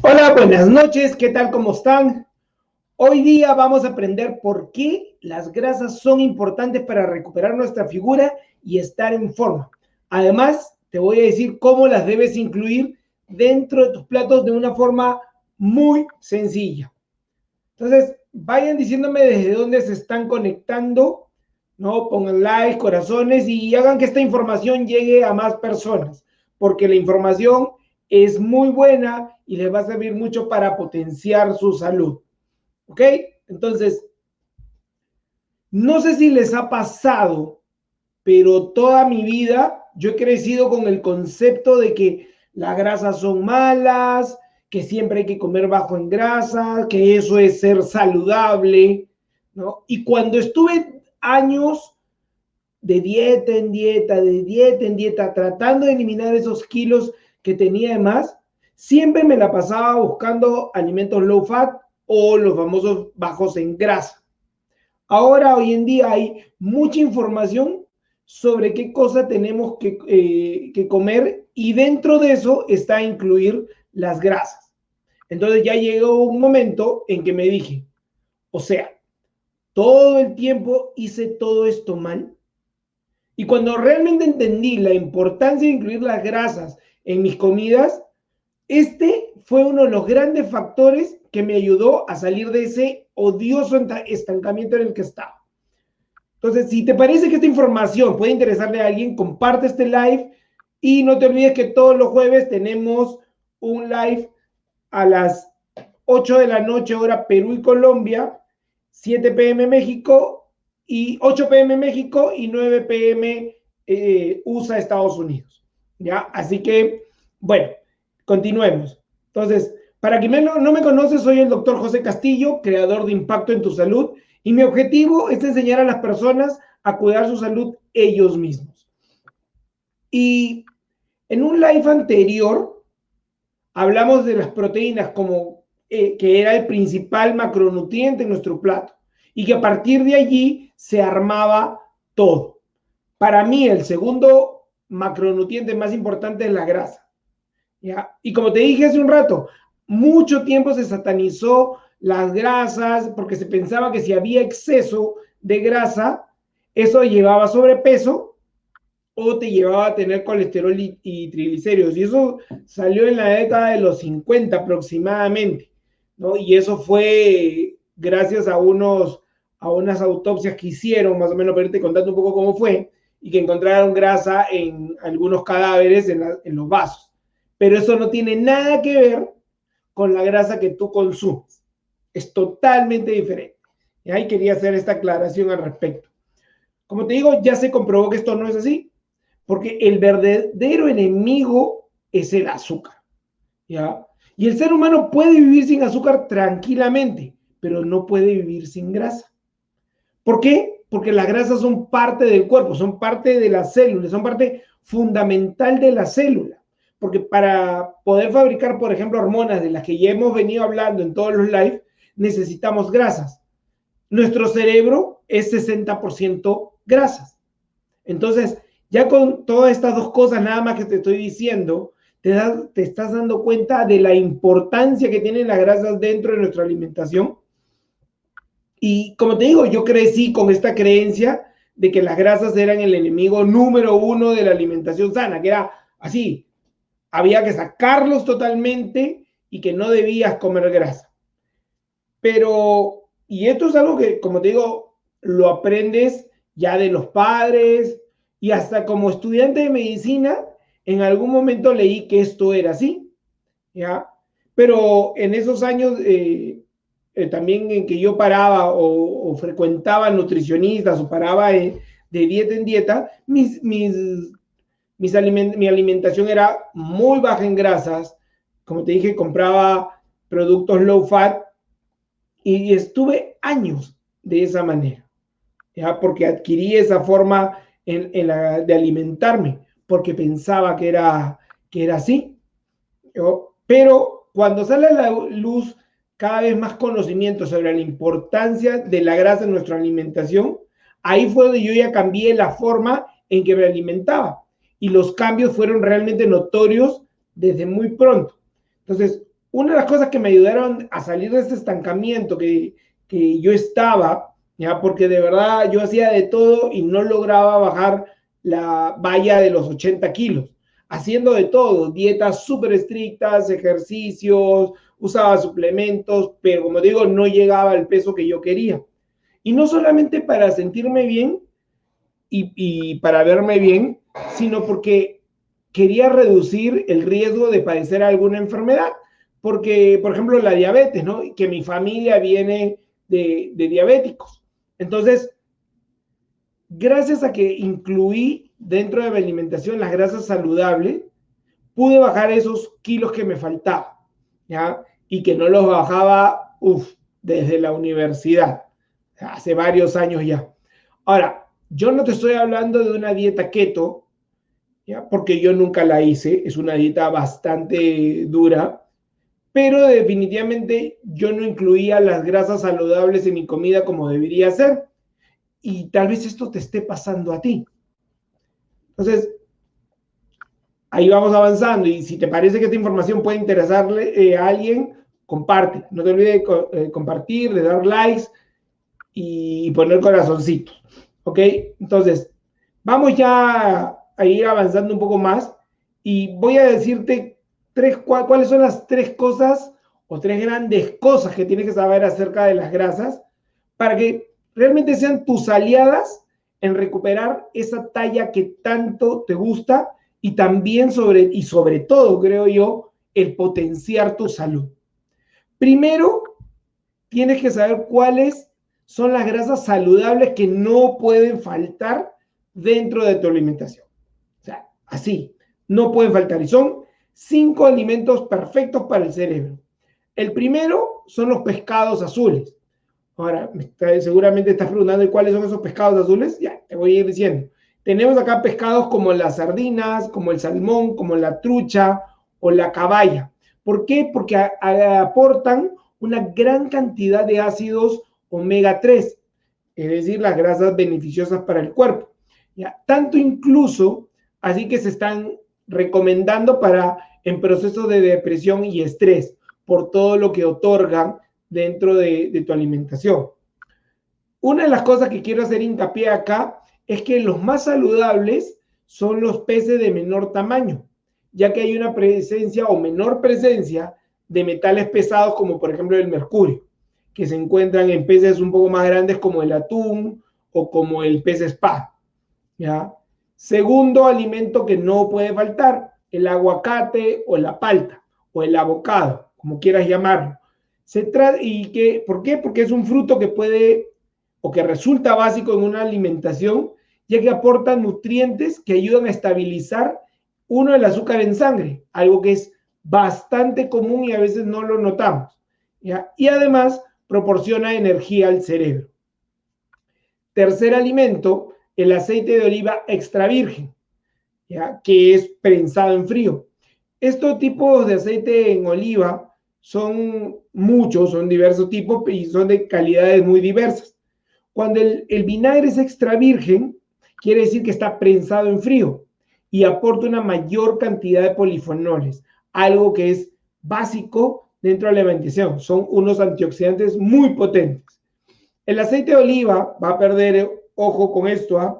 Hola, buenas noches, ¿qué tal? ¿Cómo están? Hoy día vamos a aprender por qué las grasas son importantes para recuperar nuestra figura y estar en forma. Además, te voy a decir cómo las debes incluir dentro de tus platos de una forma muy sencilla. Entonces, vayan diciéndome desde dónde se están conectando, ¿no? Pongan like, corazones y hagan que esta información llegue a más personas, porque la información es muy buena y les va a servir mucho para potenciar su salud. ¿Ok? Entonces, no sé si les ha pasado, pero toda mi vida yo he crecido con el concepto de que las grasas son malas, que siempre hay que comer bajo en grasa, que eso es ser saludable, ¿no? Y cuando estuve años de dieta en dieta, de dieta en dieta, tratando de eliminar esos kilos que tenía de más, siempre me la pasaba buscando alimentos low fat o los famosos bajos en grasa. Ahora, hoy en día, hay mucha información sobre qué cosa tenemos que comer y dentro de eso está incluir las grasas. Entonces ya llegó un momento en que me dije, o sea, todo el tiempo hice todo esto mal. Y cuando realmente entendí la importancia de incluir las grasas en mis comidas, este fue uno de los grandes factores que me ayudó a salir de ese odioso estancamiento en el que estaba. Entonces, si te parece que esta información puede interesarle a alguien, comparte este live y no te olvides que todos los jueves tenemos un live a las 8 de la noche, hora Perú y Colombia, 7 p.m. México y 8 p.m. México y 9 p.m. USA, Estados Unidos. ¿Ya? Así que, bueno, continuemos. Entonces, para quien no me conoce, soy el doctor José Castillo, creador de Impacto en tu Salud, y mi objetivo es enseñar a las personas a cuidar su salud ellos mismos. Y en un live anterior hablamos de las proteínas como que era el principal macronutriente en nuestro plato y que a partir de allí se armaba todo. Para mí el segundo macronutriente más importante es la grasa. ¿Ya? Y como te dije hace un rato, mucho tiempo se satanizó las grasas porque se pensaba que si había exceso de grasa, eso llevaba a sobrepeso o te llevaba a tener colesterol y triglicéridos. Y eso salió en la década de los 50 aproximadamente, ¿no? Y eso fue gracias a unas autopsias que hicieron, más o menos, para irte contando un poco cómo fue, y que encontraron grasa en algunos cadáveres en los vasos. Pero eso no tiene nada que ver con la grasa que tú consumes. Es totalmente diferente. Y ahí quería hacer esta aclaración al respecto. Como te digo, ya se comprobó que esto no es así, porque el verdadero enemigo es el azúcar, ¿ya? Y el ser humano puede vivir sin azúcar tranquilamente, pero no puede vivir sin grasa. ¿Por qué? Porque las grasas son parte del cuerpo, son parte de las células, son parte fundamental de la célula. Porque para poder fabricar, por ejemplo, hormonas de las que ya hemos venido hablando en todos los live, necesitamos grasas. Nuestro cerebro es 60% grasas. Entonces, ya con todas estas dos cosas nada más que te estoy diciendo, te estás dando cuenta de la importancia que tienen las grasas dentro de nuestra alimentación. Y como te digo, yo crecí con esta creencia de que las grasas eran el enemigo número uno de la alimentación sana, que era así, había que sacarlos totalmente y que no debías comer grasa. Pero, y esto es algo que, como te digo, lo aprendes ya de los padres y hasta como estudiante de medicina, en algún momento leí que esto era así, ¿ya? Pero en esos años también en que yo paraba o frecuentaba nutricionistas o paraba de dieta en dieta, mi alimentación era muy baja en grasas. Como te dije, compraba productos low fat y estuve años de esa manera, ¿ya? Porque adquirí esa forma de alimentarme, porque pensaba que era así. ¿No? Pero cuando sale a la luz cada vez más conocimiento sobre la importancia de la grasa en nuestra alimentación, ahí fue donde yo ya cambié la forma en que me alimentaba. Y los cambios fueron realmente notorios desde muy pronto. Entonces, una de las cosas que me ayudaron a salir de este estancamiento que yo estaba, ¿ya? Porque de verdad yo hacía de todo y no lograba bajar la valla de los 80 kilos, haciendo de todo, dietas súper estrictas, ejercicios, usaba suplementos, pero como digo, no llegaba al peso que yo quería. Y no solamente para sentirme bien y para verme bien, sino porque quería reducir el riesgo de padecer alguna enfermedad. Porque, por ejemplo, la diabetes, ¿no? Que mi familia viene de diabéticos. Entonces, gracias a que incluí dentro de mi alimentación las grasas saludables, pude bajar esos kilos que me faltaban, ¿ya? Y que no los bajaba, desde la universidad, hace varios años ya. Ahora, yo no te estoy hablando de una dieta keto, ¿ya? Porque yo nunca la hice, es una dieta bastante dura, pero definitivamente yo no incluía las grasas saludables en mi comida como debería ser, y tal vez esto te esté pasando a ti. Entonces, ahí vamos avanzando, y si te parece que esta información puede interesarle a alguien, comparte. No te olvides de compartir, de dar likes y poner corazoncitos. ¿Ok? Entonces, vamos ya a ir avanzando un poco más y voy a decirte cuáles son las tres cosas o tres grandes cosas que tienes que saber acerca de las grasas para que realmente sean tus aliadas en recuperar esa talla que tanto te gusta y también sobre todo, creo yo, el potenciar tu salud. Primero, tienes que saber cuáles son las grasas saludables que no pueden faltar dentro de tu alimentación. O sea, así, no pueden faltar. Y son 5 alimentos perfectos para el cerebro. El primero son los pescados azules. Ahora, seguramente estás preguntando cuáles son esos pescados azules. Ya, te voy a ir diciendo. Tenemos acá pescados como las sardinas, como el salmón, como la trucha o la caballa. ¿Por qué? Porque aportan una gran cantidad de ácidos omega 3, es decir, las grasas beneficiosas para el cuerpo. ¿Ya? Tanto incluso, así que se están recomendando en procesos de depresión y estrés, por todo lo que otorgan dentro de tu alimentación. Una de las cosas que quiero hacer hincapié acá es que los más saludables son los peces de menor tamaño, ya que hay una presencia o menor presencia de metales pesados como por ejemplo el mercurio, que se encuentran en peces un poco más grandes como el atún o como el pez espada. ¿Ya? Segundo alimento que no puede faltar, el aguacate o la palta o el avocado, como quieras llamarlo. ¿Por qué? Porque es un fruto que puede o que resulta básico en una alimentación, ya que aporta nutrientes que ayudan a estabilizar el azúcar en sangre, algo que es bastante común y a veces no lo notamos, ¿ya? Y además proporciona energía al cerebro. Tercer alimento, el aceite de oliva extra virgen, ¿ya? Que es prensado en frío. Estos tipos de aceite en oliva son muchos, son diversos tipos y son de calidades muy diversas. Cuando el vinagre es extra virgen, quiere decir que está prensado en frío y aporta una mayor cantidad de polifenoles, algo que es básico dentro de la alimentación. Son unos antioxidantes muy potentes. El aceite de oliva va a perder, ojo con esto, ¿eh?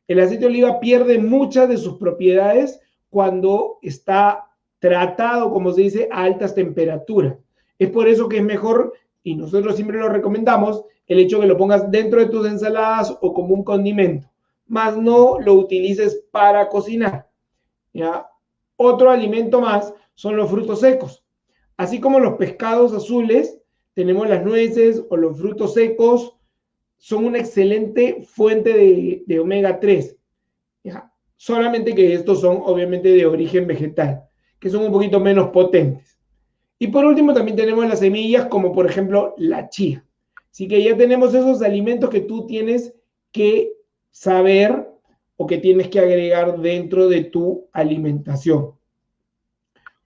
El aceite de oliva pierde muchas de sus propiedades cuando está tratado, como se dice, a altas temperaturas. Es por eso que es mejor, y nosotros siempre lo recomendamos, el hecho de que lo pongas dentro de tus ensaladas o como un condimento, más no lo utilices para cocinar. ¿Ya? Otro alimento más son los frutos secos. Así como los pescados azules, tenemos las nueces o los frutos secos, son una excelente fuente de omega 3. ¿Ya? Solamente que estos son obviamente de origen vegetal, que son un poquito menos potentes. Y por último también tenemos las semillas como por ejemplo la chía. Así que ya tenemos esos alimentos que tú tienes que saber o que tienes que agregar dentro de tu alimentación.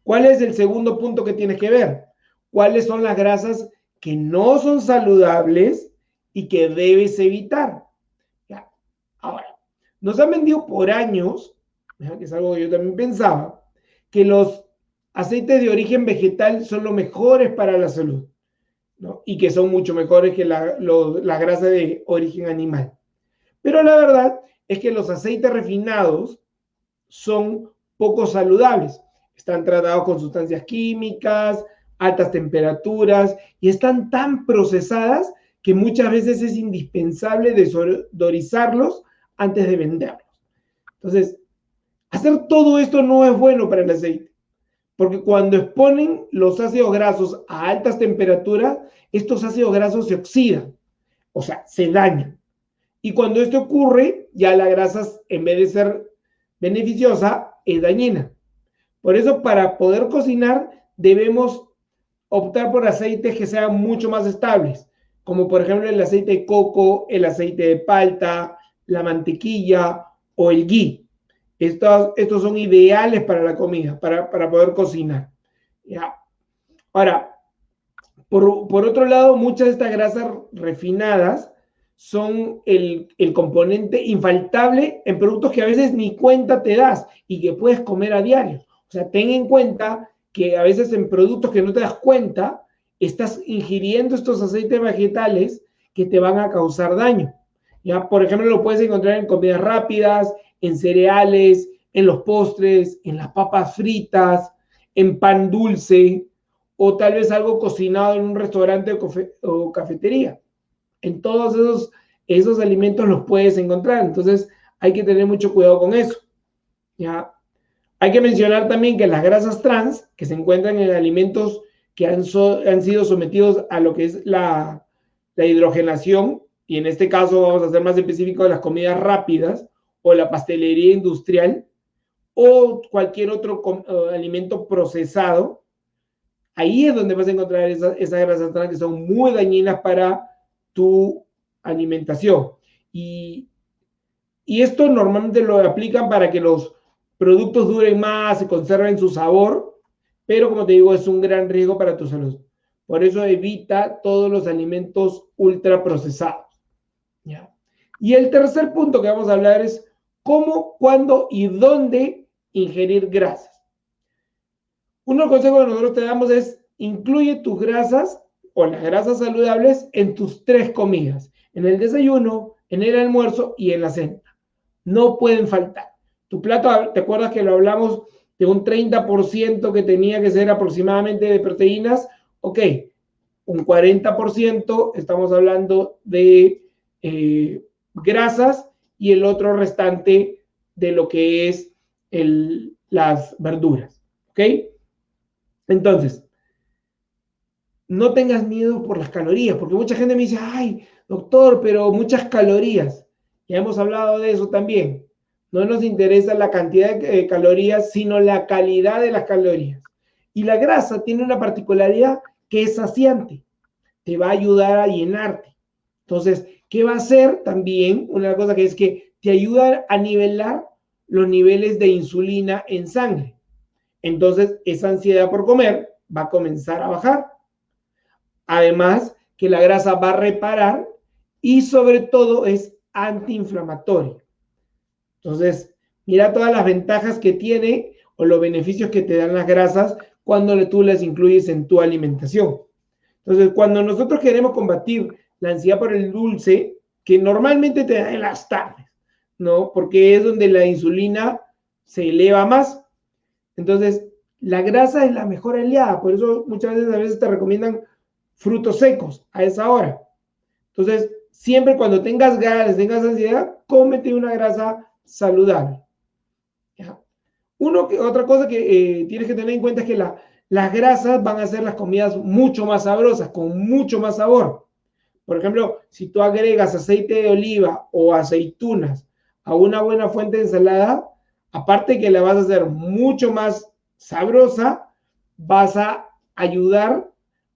¿Cuál es el segundo punto que tienes que ver? ¿Cuáles son las grasas que no son saludables y que debes evitar? ¿Ya? Ahora, nos han vendido por años, que es algo que yo también pensaba, que los aceites de origen vegetal son los mejores para la salud, ¿no? Y que son mucho mejores que la grasa de origen animal. Pero la verdad es que los aceites refinados son poco saludables. Están tratados con sustancias químicas, altas temperaturas y están tan procesadas que muchas veces es indispensable desodorizarlos antes de venderlos. Entonces, hacer todo esto no es bueno para el aceite, porque cuando exponen los ácidos grasos a altas temperaturas, estos ácidos grasos se oxidan, o sea, se dañan. Y cuando esto ocurre, ya la grasa, en vez de ser beneficiosa, es dañina. Por eso, para poder cocinar, debemos optar por aceites que sean mucho más estables, como por ejemplo el aceite de coco, el aceite de palta, la mantequilla o el ghee. Estos son ideales para la comida, para poder cocinar. ¿Ya? Ahora, por otro lado, muchas de estas grasas refinadas son el componente infaltable en productos que a veces ni cuenta te das y que puedes comer a diario. O sea, ten en cuenta que a veces en productos que no te das cuenta, estás ingiriendo estos aceites vegetales que te van a causar daño. ¿Ya? Por ejemplo, lo puedes encontrar en comidas rápidas, en cereales, en los postres, en las papas fritas, en pan dulce, o tal vez algo cocinado en un restaurante o cafetería. En todos esos alimentos los puedes encontrar. Entonces, hay que tener mucho cuidado con eso. ¿Ya? Hay que mencionar también que las grasas trans, que se encuentran en alimentos que han sido sometidos a lo que es la hidrogenación, y en este caso vamos a ser más específicos de las comidas rápidas o la pastelería industrial o cualquier otro alimento procesado, ahí es donde vas a encontrar esas grasas trans que son muy dañinas para tu alimentación. Y esto normalmente lo aplican para que los productos duren más y conserven su sabor, pero como te digo, es un gran riesgo para tu salud. Por eso evita todos los alimentos ultraprocesados. ¿Ya? Y el tercer punto que vamos a hablar es cómo, cuándo y dónde ingerir grasas. Uno de los consejos que nosotros te damos es incluye tus grasas o las grasas saludables en tus 3 comidas, en el desayuno, en el almuerzo y en la cena. No pueden faltar. Tu plato, ¿te acuerdas que lo hablamos de un 30% que tenía que ser aproximadamente de proteínas? Ok, un 40% estamos hablando de grasas y el otro restante de lo que es las verduras. ¿Ok? Entonces, no tengas miedo por las calorías, porque mucha gente me dice, ay, doctor, pero muchas calorías. Ya hemos hablado de eso también. No nos interesa la cantidad de calorías, sino la calidad de las calorías. Y la grasa tiene una particularidad que es saciante. Te va a ayudar a llenarte. Entonces, ¿qué va a hacer también? Una cosa que es que te ayuda a nivelar los niveles de insulina en sangre. Entonces, esa ansiedad por comer va a comenzar a bajar. Además, que la grasa va a reparar y sobre todo es antiinflamatorio. Entonces, mira todas las ventajas que tiene o los beneficios que te dan las grasas cuando tú las incluyes en tu alimentación. Entonces, cuando nosotros queremos combatir la ansiedad por el dulce, que normalmente te da en las tardes, ¿no? Porque es donde la insulina se eleva más. Entonces, la grasa es la mejor aliada, por eso muchas veces te recomiendan frutos secos a esa hora. Entonces, siempre cuando tengas ganas, tengas ansiedad, cómete una grasa saludable. ¿Ya? Otra cosa que tienes que tener en cuenta es que las grasas van a hacer las comidas mucho más sabrosas, con mucho más sabor. Por ejemplo, si tú agregas aceite de oliva o aceitunas a una buena fuente de ensalada, aparte que la vas a hacer mucho más sabrosa, vas a ayudar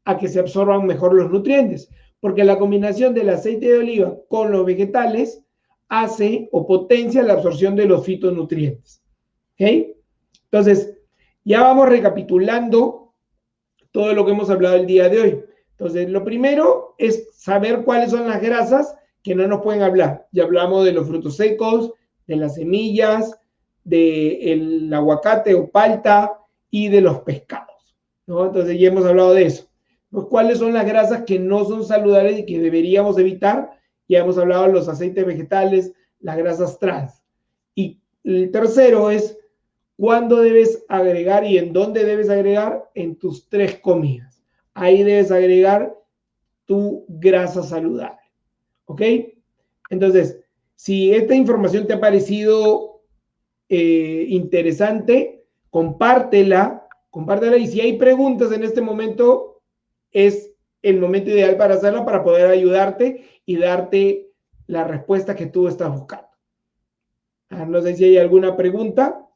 a que se absorban mejor los nutrientes, porque la combinación del aceite de oliva con los vegetales hace o potencia la absorción de los fitonutrientes. ¿Ok? Entonces, ya vamos recapitulando todo lo que hemos hablado el día de hoy. Entonces, lo primero es saber cuáles son las grasas que no nos pueden hablar. Ya hablamos de los frutos secos, de las semillas, del aguacate o palta y de los pescados, ¿no? Entonces ya hemos hablado de eso. Pues, ¿cuáles son las grasas que no son saludables y que deberíamos evitar? Ya hemos hablado de los aceites vegetales, las grasas trans. Y el tercero es cuándo debes agregar y en dónde debes agregar en tus 3 comidas. Ahí debes agregar tu grasa saludable. ¿Ok? Entonces, si esta información te ha parecido interesante, compártela y si hay preguntas en este momento, es el momento ideal para hacerla para poder ayudarte y darte la respuesta que tú estás buscando. No sé si hay alguna pregunta.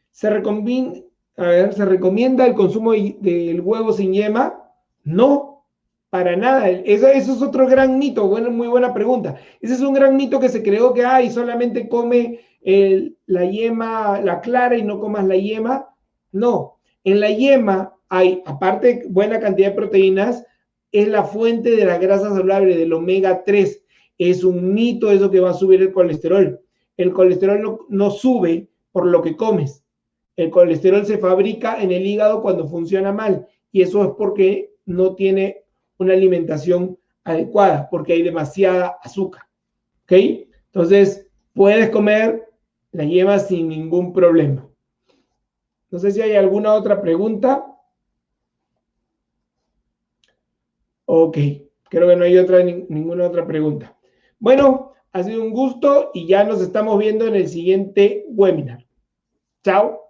¿Se recomienda el consumo del huevo sin yema? No, para nada. Eso es otro gran mito. Bueno, muy buena pregunta. Ese es un gran mito que se creó que solamente come la yema, la clara y no comas la yema. No, en la yema hay, aparte buena cantidad de proteínas, es la fuente de la grasa saludable, del omega 3. Es un mito eso que va a subir el colesterol. El colesterol no sube por lo que comes. El colesterol se fabrica en el hígado cuando funciona mal y eso es porque no tiene una alimentación adecuada, porque hay demasiada azúcar. ¿Ok? Entonces, puedes comer la yema sin ningún problema. No sé si hay alguna otra pregunta. Ok, creo que no hay ninguna otra pregunta. Bueno, ha sido un gusto y ya nos estamos viendo en el siguiente webinar. Chao.